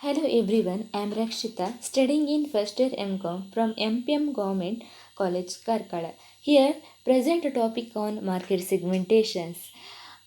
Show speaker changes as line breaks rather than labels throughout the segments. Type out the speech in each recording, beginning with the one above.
Hello everyone, I am Rakshita, studying in first year MCom from MPM Government College, Karkala. Here, present a topic on market segmentations.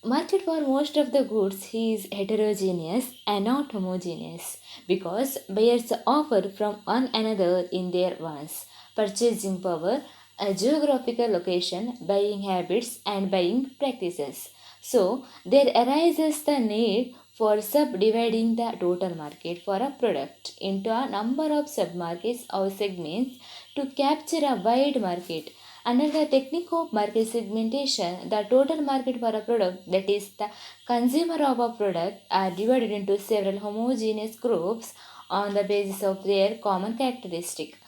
Market for most of the goods is heterogeneous and not homogeneous because buyers offer from one another in their wants, purchasing power, a geographical location, buying habits, and buying practices. So, there arises the need for subdividing the total market for a product into a number of submarkets or segments to capture a wide market. Under the technique of market segmentation, the total market for a product, that is the consumer of a product, are divided into several homogeneous groups on the basis of their common characteristic.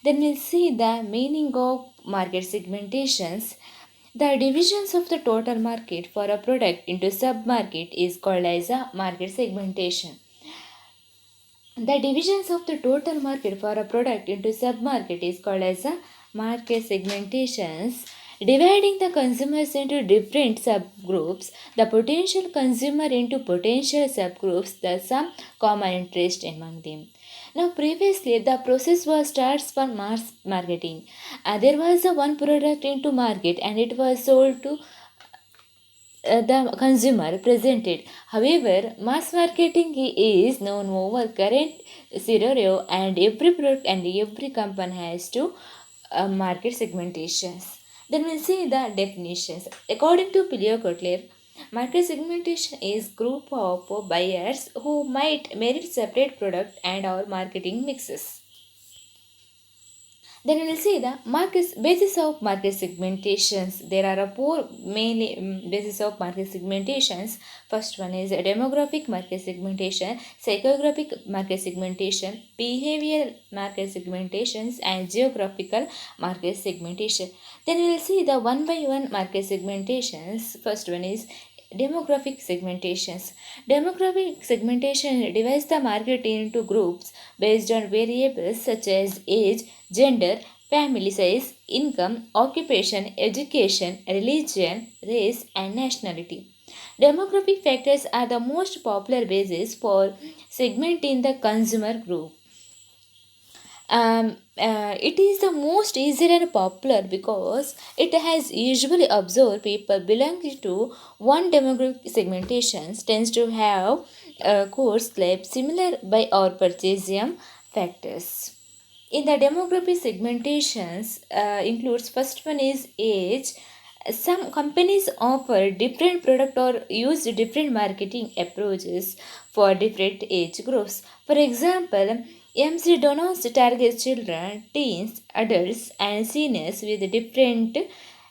Then we'll see the meaning of market segmentations. The divisions of the total market for a product into sub-market is called as a market segmentation. The divisions of the total market for a product into sub-market is called as a market segmentations. Dividing the consumers into different subgroups, the potential consumer into potential subgroups, the some common interest among them. Now, previously, the process was starts for mass marketing. There was a one product into market and it was sold to the consumer presented. However, mass marketing is known over current scenario and every product and every company has to market segmentations. Then we'll see the definitions. According to Pilio Kotler, market segmentation is group of buyers who might merit separate product and or marketing mixes. Then we will see the basis of market segmentations. There are four main basis of market segmentations. First one is demographic market segmentation, psychographic market segmentation, behavioral market segmentations, and geographical market segmentation. Then we will see the one by one market segmentations. First one is demographic segmentations. Demographic segmentation divides the market into groups based on variables such as age, gender, family size, income, occupation, education, religion, race, and nationality. Demographic factors are the most popular basis for segmenting the consumer group. It is the most easier and popular because it has usually observed people belonging to one demographic segmentation tends to have course club similar by or purchasing factors. In the demographic segmentations includes first one is age. Some companies offer different product or use different marketing approaches for different age groups. For example, MC Donuts targets children, teens, adults, and seniors with different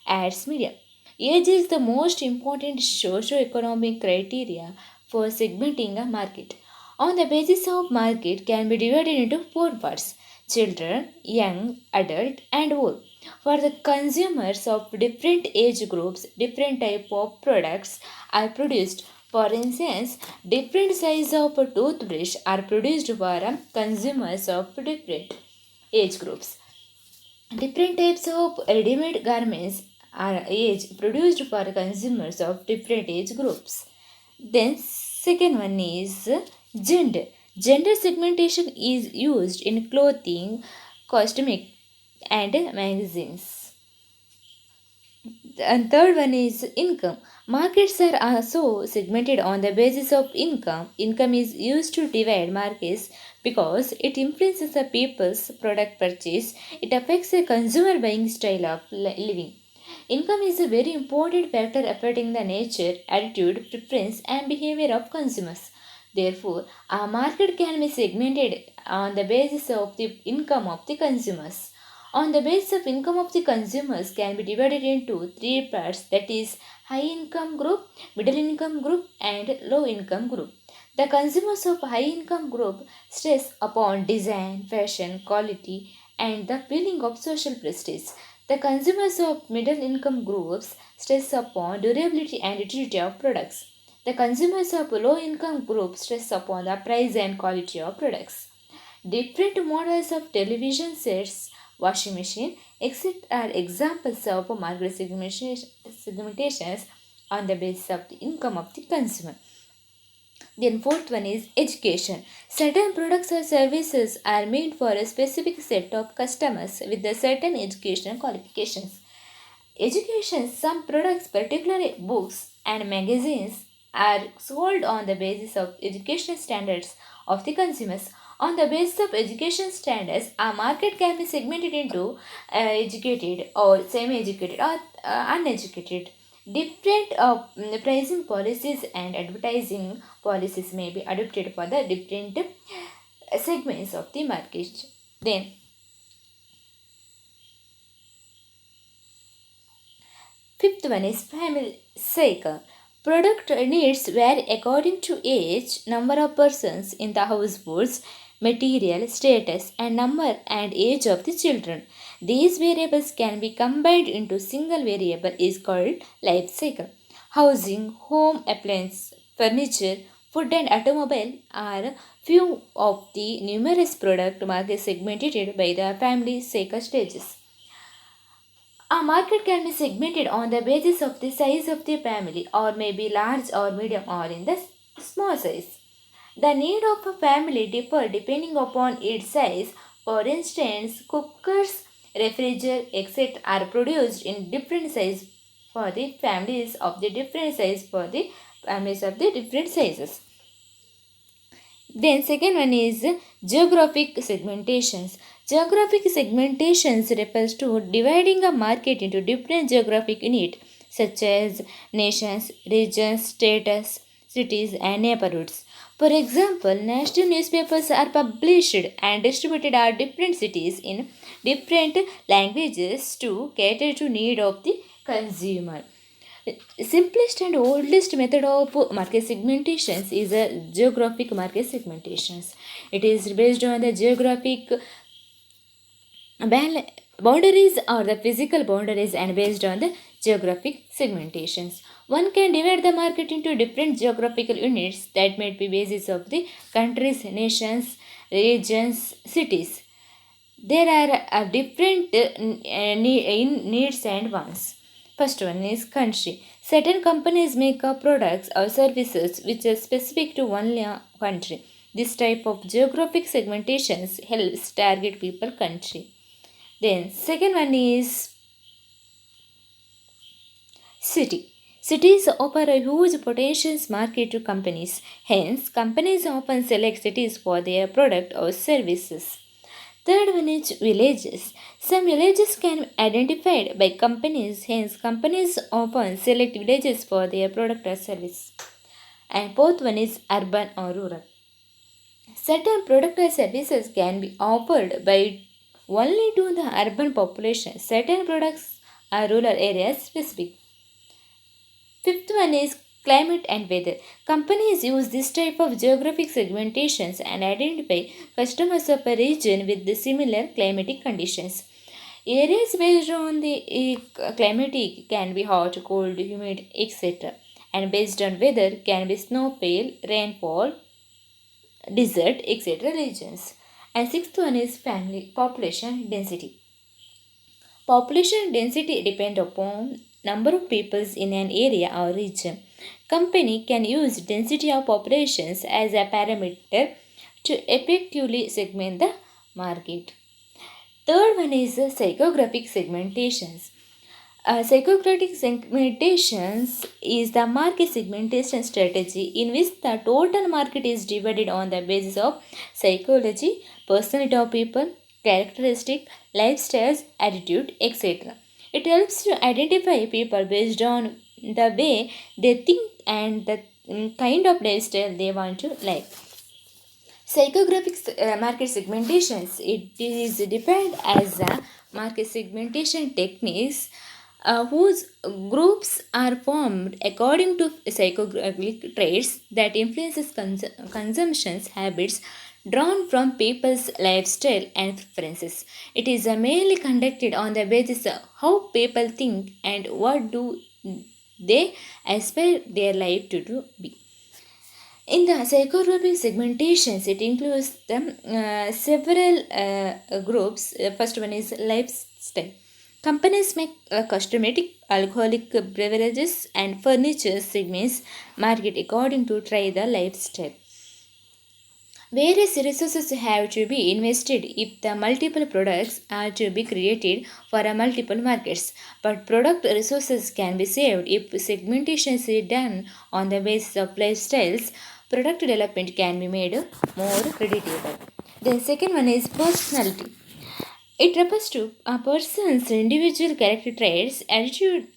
ads media. Age is the most important socio-economic criteria for segmenting a market. On the basis of market can be divided into four parts: children, young, adult, and old. For the consumers of different age groups, different type of products are produced. For instance, different size of a toothbrush are produced for consumers of different age groups. Different types of ready-made garments are age produced for consumers of different age groups. Then second one is gender. Gender segmentation is used in clothing, cosmetic, and magazines. And third one is income. Markets are also segmented on the basis of income. Income is used to divide markets because it influences the people's product purchase. It affects the consumer buying style of living. Income is a very important factor affecting the nature, attitude, preference, and behavior of consumers. Therefore, a market can be segmented on the basis of the income of the consumers. On the basis of income of the consumers can be divided into three parts, that is high income group, middle income group, and low income group. The consumers of high income group stress upon design, fashion, quality, and the feeling of social prestige. The consumers of middle income groups stress upon durability and utility of products. The consumers of low income groups stress upon the price and quality of products. Different models of television sets, washing machine, etc. are examples of market segmentations on the basis of the income of the consumer. Then fourth one is education. Certain products or services are made for a specific set of customers with a certain educational qualifications. Education, some products, particularly books and magazines, are sold on the basis of educational standards of the consumers. On the basis of education standards, a market can be segmented into educated or semi-educated or uneducated. Different pricing policies and advertising policies may be adopted for the different segments of the market. Then, fifth one is family cycle. Product needs vary according to age, number of persons in the households, material, status, and number and age of the children. These variables can be combined into single variable is called life cycle. Housing, home appliance, furniture, food and automobile are few of the numerous product markets segmented by the family cycle stages. A market can be segmented on the basis of the size of the family or may be large or medium or in the small size. The need of a family differ depending upon its size. For instance, cookers, refrigerators, etc. are produced in different size for the families of the different size for the families of the different sizes. Then second one is geographic segmentations. Geographic segmentations refers to dividing a market into different geographic units such as nations, regions, states, cities and neighborhoods. For example, national newspapers are published and distributed at different cities in different languages to cater to need of the consumer. Simplest and oldest method of market segmentations is a geographic market segmentations. It is based on the geographic boundaries or the physical boundaries and based on the geographic segmentations. One can divide the market into different geographical units that may be basis of the countries, nations, regions, cities. There are different needs and wants. First one is country. Certain companies make up products or services which are specific to one country. This type of geographic segmentations helps target people country. Then second one is city. Cities offer a huge potential market to companies. Hence, companies often select cities for their product or services. Third one is villages. Some villages can be identified by companies, hence companies often select villages for their product or service. And fourth one is urban or rural. Certain product or services can be offered by only to the urban population. Certain products are rural areas specific. Fifth one is climate and weather. Companies use this type of geographic segmentations and identify customers of a region with the similar climatic conditions. Areas based on the climatic can be hot, cold, humid, etc. And based on weather can be snowfall, rainfall, desert, etc. regions. And sixth one is family population density. Population density depends upon number of peoples in an area or region. Company can use density of populations as a parameter to effectively segment the market. Third one is psychographic segmentations. Psychographic segmentations is the market segmentation strategy in which the total market is divided on the basis of psychology, personality of people, characteristic, lifestyles, attitude, etc. It helps to identify people based on the way they think and the kind of lifestyle they want to live. Psychographic market segmentations, it is defined as a market segmentation techniques whose groups are formed according to psychographic traits that influences consumption habits drawn from people's lifestyle and preferences. It is mainly conducted on the basis of how people think and what do they aspire their life to be. In the psychographic segmentations, it includes the several groups. First one is lifestyle. Companies make cosmetic, alcoholic beverages, and furniture segments market according to try the lifestyle. Various resources have to be invested if the multiple products are to be created for a multiple markets. But product resources can be saved if segmentation is done on the basis of lifestyles. Product development can be made more predictable. The second one is personality. It refers to a person's individual character traits, attitude,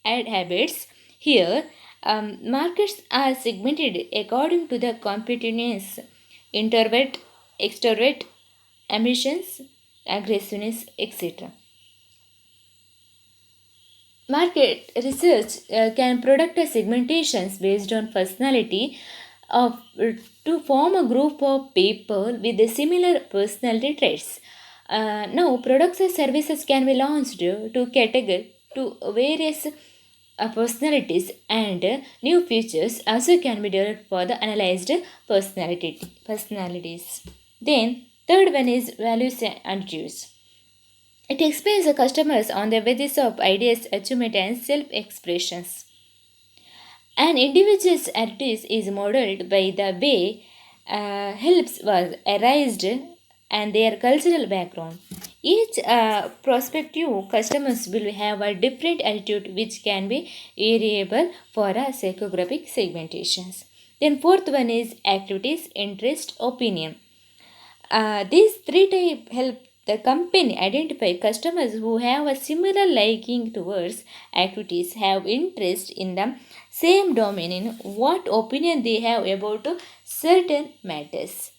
and habits. Here, markets are segmented according to the competitiveness, introvert, extrovert, ambitions, aggressiveness, etc. Market research can product a segmentations based on personality of, to form a group of people with the similar personality traits. Now, products and services can be launched to cater to various personalities, and new features also can be developed for the analyzed personalities. Then, third one is values and attitudes. It explains the customers on the basis of ideas, achievement, and self expressions. An individual's attitude is modeled by the way helps was arised and their cultural background. Each prospective customers will have a different attitude which can be variable for a psychographic segmentations. Then fourth one is activities, interest, opinion. These three types help the company identify customers who have a similar liking towards activities, have interest in the same domain in what opinion they have about certain matters.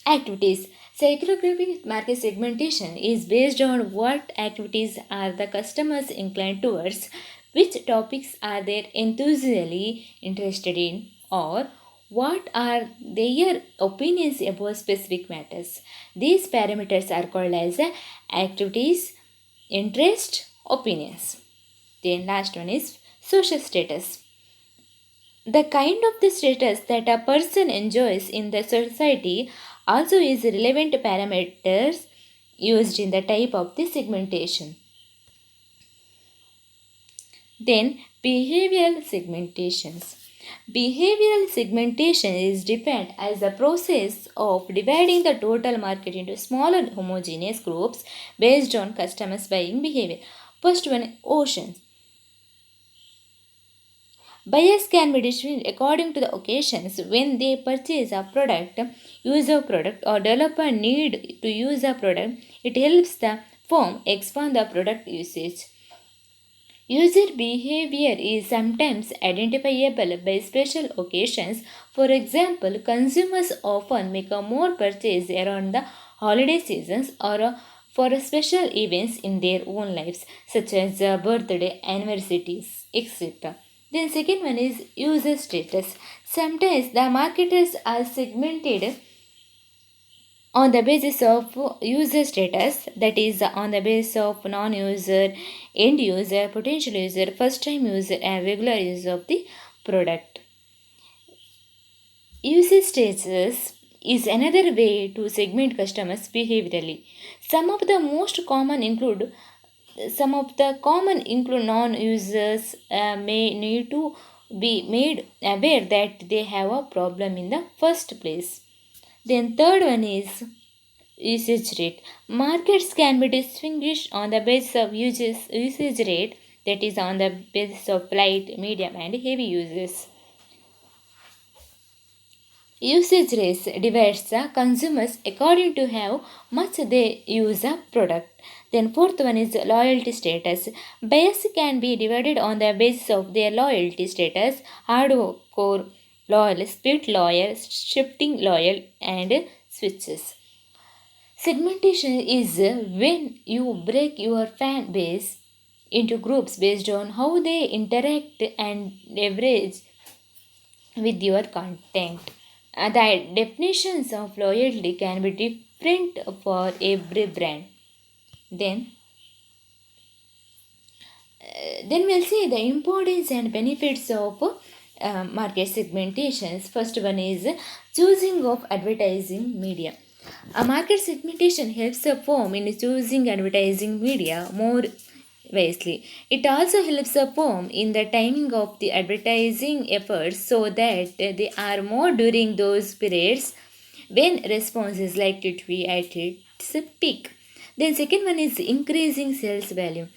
Activities. Psychographic market segmentation is based on what activities are the customers inclined towards, which topics are they enthusiastically interested in, or what are their opinions about specific matters. These parameters are called as activities, interest, opinions. Then last one is social status. The kind of the status that a person enjoys in the society also is relevant parameters used in the type of the segmentation. Then behavioral segmentations. Behavioral segmentation is defined as the process of dividing the total market into smaller homogeneous groups based on customers' buying behavior. First one, oceans. Buyers can be distributed according to the occasions when they purchase a product, use a product, or develop a need to use a product. It helps the firm expand the product usage. User behavior is sometimes identifiable by special occasions. For example, consumers often make a more purchase around the holiday seasons or for special events in their own lives, such as birthday, anniversaries, etc. Then second one is user status. Sometimes the marketers are segmented on the basis of user status, that is on the basis of non-user, end user, potential user, first time user, and regular user of the product. Usage status is another way to segment customers behaviorally. Some of the common include non-users may need to be made aware that they have a problem in the first place. Then third one is usage rate. Markets can be distinguished on the basis of usage rate, that is on the basis of light, medium, and heavy uses. Usage rates divides the consumers according to how much they use a product. Then fourth one is loyalty status. Buyers can be divided on the basis of their loyalty status: hardcore loyal, split loyal, shifting loyal, and switches. Segmentation is when you break your fan base into groups based on how they interact and leverage with your content. The definitions of loyalty can be different for every brand. Then, then we'll see the importance and benefits of market segmentations. First one is choosing of advertising media. A market segmentation helps a firm in choosing advertising media more wisely. It also helps a firm in the timing of the advertising efforts so that they are more during those periods when response is likely to be at its peak. Then second one is increasing sales value.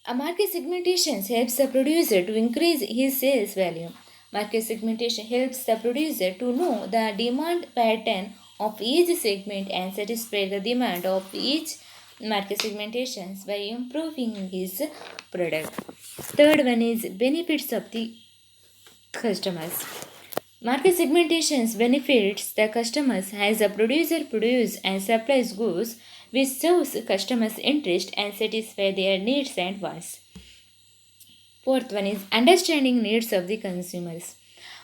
A market segmentation helps the producer to increase his sales value. Market segmentation helps the producer to know the demand pattern of each segment and satisfy the demand of each market segmentations by improving his product. Third one is benefits of the customers. Market segmentations benefits the customers as a producer produces and supplies goods which serves customers' interest and satisfy their needs and wants. Fourth one is understanding needs of the consumers.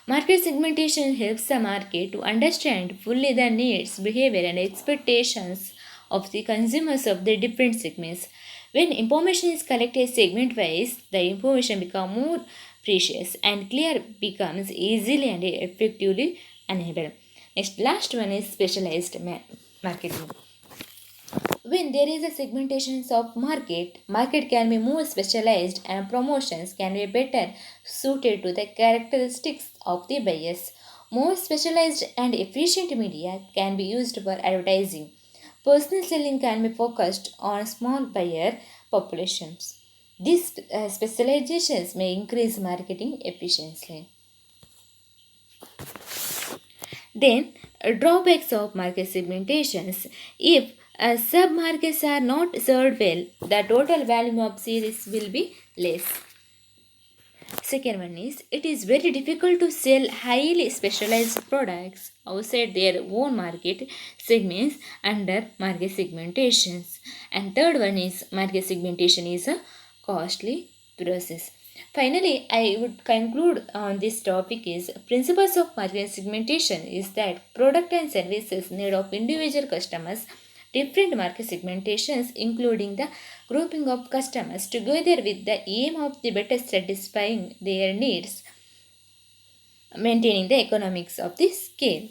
Market segmentation helps the market to understand fully the needs, behavior, and expectations of the consumers of the different segments. When information is collected segment wise, the information becomes more precious and clear becomes easily and effectively enabled. Next, last one is specialized marketing. When there is a segmentation of market can be more specialized and promotions can be better suited to the characteristics of the buyers. More specialized and efficient media can be used for advertising. Personal selling can be focused on small buyer populations. These specializations may increase marketing efficiency. Then, drawbacks of market segmentations. If sub-markets are not served well, the total value of series will be less. Second one is it is very difficult to sell highly specialized products outside their own market segments under market segmentations. And third one is market segmentation is a costly process. Finally, I would conclude on this topic is principles of market segmentation is that product and services need of individual customers, different market segmentations including the grouping of customers together with the aim of the better satisfying their needs, maintaining the economics of the scale.